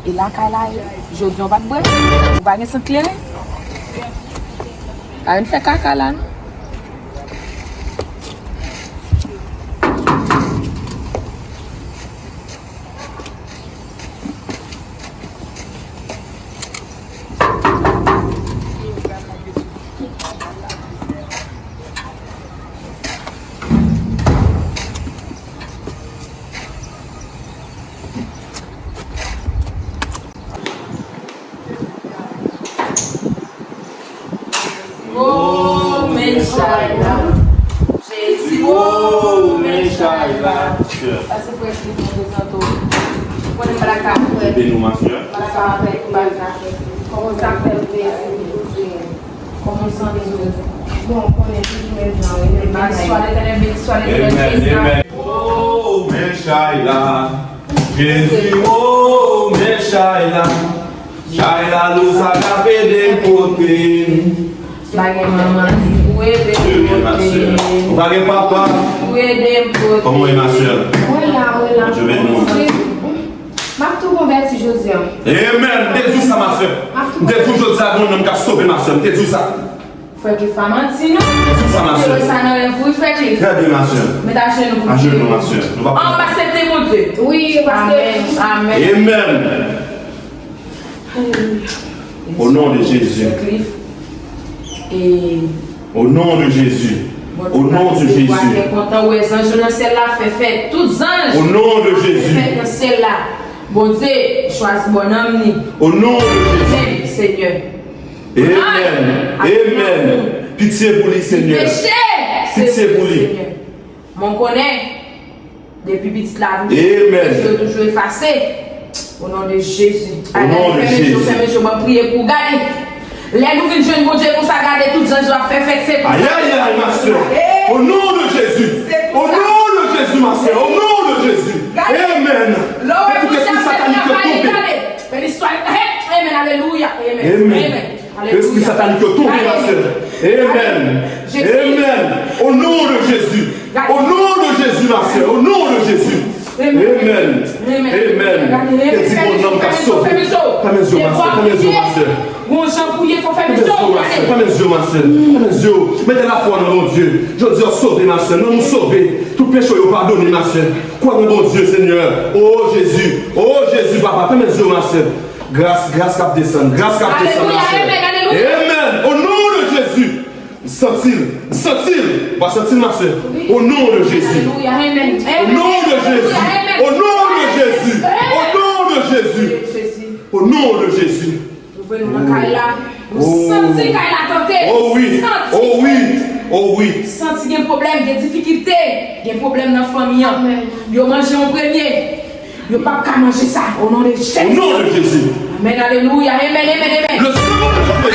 Et là, je dis, on va te boire. On va se clairer. On fait caca là, non? Oh, Meshaïla. Jésus, oh, Meshaïla. Ça, c'est pour essayer de nous entendre. On est pas la carte. Bénou, ma soeur. Comment ça fait comment ça les autres? Bon, on est tous les gens. Soit l'éternel, Amen. Oh, Meshaïla. Jésus, oh, Meshaïla. Shaïla nous a tapé des côtés. Bagay maman, où est Vous parlez papa? où est Comment est ma soeur? Voilà. Je vais nous. Ma tout converti Josiane. Amen. T'es tout ça, ma soeur. T'es toujours ça, mon homme qui a sauvé ma soeur. T'es tout ça. Faut que femme anti, non? Tout ça, ma soeur. Ça n'a vous fait que. Très bien, ma soeur. Mais ta chaîne vous. À genoux, ma soeur. On va accepter mon Dieu. Oui, parce que. Amen. Amen. Au nom de Jésus. Et. Au nom de Jésus. Au nom de Jésus. Content où les anges dans celle-là fait toutes anges. Au nom de Jésus. Fait dans celle-là. Bon Dieu, choisis bonhomme ni. Au nom de Jésus. Seigneur. Amen. Pitié pour lui, Seigneur. Pitié pour lui. Mon connaît. Depuis petit la vie. Amen. Je vais toujours effacer. Au nom de Jésus. Au nom de Jésus. Je vais prier pour garder. Les nous venons jeune, mon Dieu, pour ça garder toutes les gens doivent faire c'est. Aïe, aïe, aïe, ma soeur. Au nom de Jésus. Au nom de Jésus, ma soeur. Au nom de Jésus. Amen. Et tout esprit satanique tombe. Amen. Alléluia. Amen. Esprit satanique tombe, ma soeur. Amen. Amen. Au nom de Jésus. Au nom de Jésus, ma soeur. Au nom de Jésus. Amen. Amen. Et dis mon homme qu'a sauvé. Pas mes yeux, ma soeur. Pas mes yeux, ma soeur. Bon, j'empouille, il faut faire Pas mes yeux, ma soeur. Pas mes yeux. Mettez la foi dans mon Dieu. Je dis, sauver, ma soeur. Non, nous sauver. Tout péché, pardonner, ma soeur. Crois dans mon Dieu, Seigneur. Oh Jésus. Oh Jésus, papa. Pas mes yeux, ma soeur. Grâce cap descend. Grâce cap descend, ma soeur. Amen. Au nom de Jésus. Sent-il. Va sentir, ma soeur. Au nom de Jésus. Au nom de Jésus. Au nom de Jésus. Au nom de Jésus. Au nom de Jésus. Oh oui. Oh oui. Oh oui. Senti qu'il y a un problème, des difficultés, il y a un problème dans la famille. Ils ont mangé en premier. Ils n'ont pas qu'à manger ça. Au nom de Jésus. Au nom de Jésus. Amen. Alléluia. Amen. Le second de